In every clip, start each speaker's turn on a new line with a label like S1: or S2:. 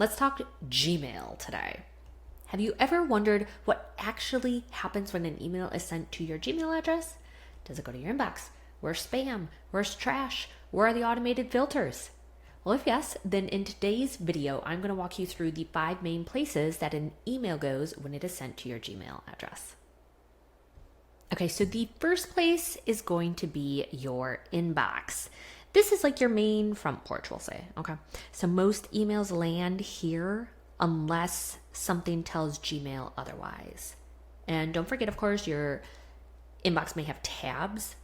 S1: Let's talk Gmail today. Have you ever wondered what actually happens when an email is sent to your Gmail address? Does it go to your inbox? Where's spam? Where's trash? Where are the automated filters? Well, if yes, then in today's video, I'm going to walk you through the 5 main places that an email goes when it is sent to your Gmail address. Okay, so the first place is going to be your inbox. This is like your main front porch, we'll say, okay? So most emails land here unless something tells Gmail otherwise. And don't forget, of course, your inbox may have tabs.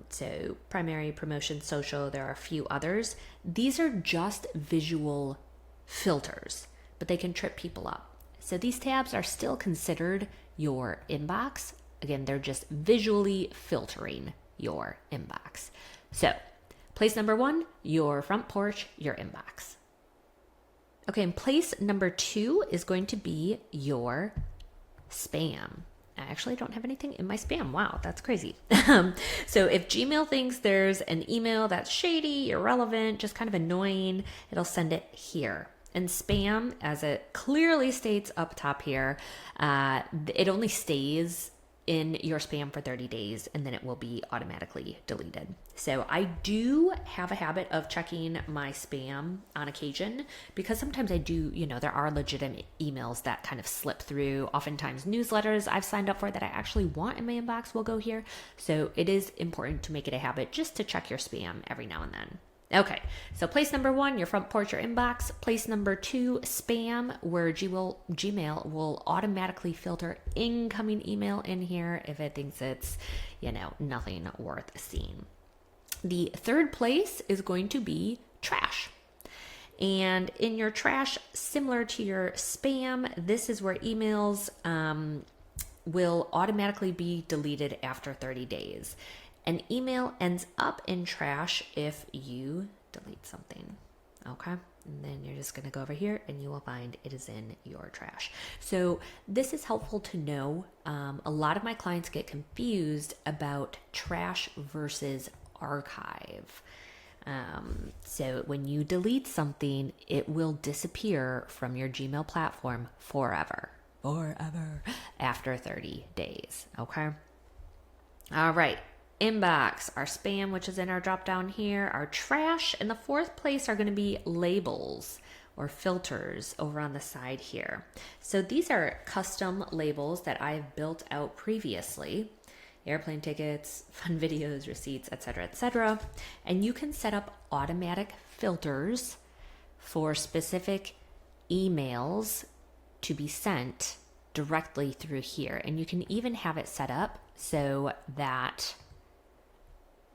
S1: So primary, promotion, social, there are a few others. These are just visual filters, but they can trip people up. So these tabs are still considered your inbox. Again, they're just visually filtering your inbox. So place number 1, your front porch, your inbox. Okay, and place number 2 is going to be your spam. I actually don't have anything in my spam. Wow, that's crazy. So if Gmail thinks there's an email that's shady, irrelevant, just kind of annoying, it'll send it here. And spam, as it clearly states up top here, it only stays in your spam for 30 days and then it will be automatically deleted. So I do have a habit of checking my spam on occasion because sometimes I do, there are legitimate emails that kind of slip through. Oftentimes newsletters I've signed up for that I actually want in my inbox will go here. So it is important to make it a habit just to check your spam every now and then. Okay, so place number 1, your front porch, your inbox. Place number 2, spam, where Gmail will automatically filter incoming email in here if it thinks it's, nothing worth seeing. The third place is going to be trash. And in your trash, similar to your spam, this is where emails will automatically be deleted after 30 days. An email ends up in trash if you delete something, okay? And then you're just gonna go over here and you will find it is in your trash. So this is helpful to know. A lot of my clients get confused about trash versus archive. So when you delete something, it will disappear from your Gmail platform forever after 30 days, okay? All right. Inbox, our spam, which is in our drop down here, our trash, and the fourth place are going to be labels or filters over on the side here. So these are custom labels that I've built out previously. Airplane tickets, fun videos, receipts, etc., etc. And you can set up automatic filters for specific emails to be sent directly through here. And you can even have it set up so that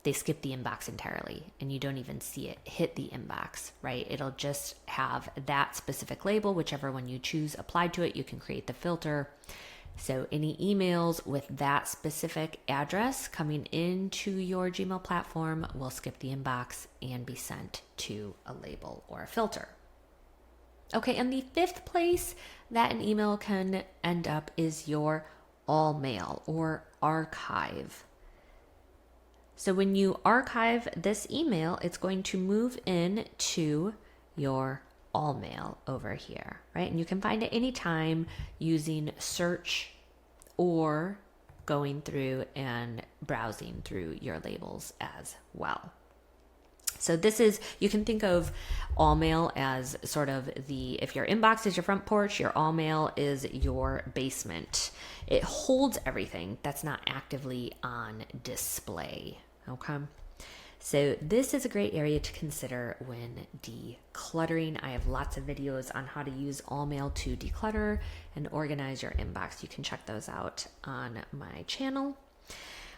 S1: they skip the inbox entirely and you don't even see it hit the inbox, right? It'll just have that specific label, whichever one you choose applied to it. You can create the filter. So any emails with that specific address coming into your Gmail platform will skip the inbox and be sent to a label or a filter. Okay, and the fifth place that an email can end up is your all mail or archive. So when you archive this email, it's going to move in to your all mail over here, right? And you can find it anytime using search or going through and browsing through your labels as well. So this is, you can think of all mail as sort of if your inbox is your front porch, your all mail is your basement. It holds everything that's not actively on display, okay? So this is a great area to consider when decluttering. I have lots of videos on how to use all mail to declutter and organize your inbox. You can check those out on my channel.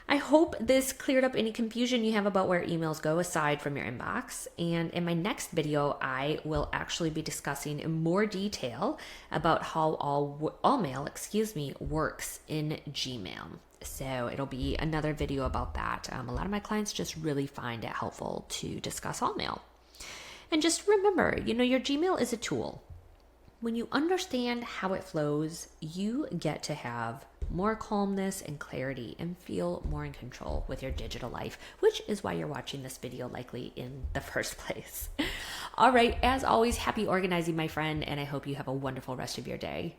S1: I hope this cleared up any confusion you have about where emails go aside from your inbox. And in my next video, I will actually be discussing in more detail about how all mail, works in Gmail. So it'll be another video about that. A lot of my clients just really find it helpful to discuss all mail. And just remember, your Gmail is a tool. When you understand how it flows, you get to have more calmness and clarity and feel more in control with your digital life, which is why you're watching this video likely in the first place. All right, as always, happy organizing, my friend, and I hope you have a wonderful rest of your day.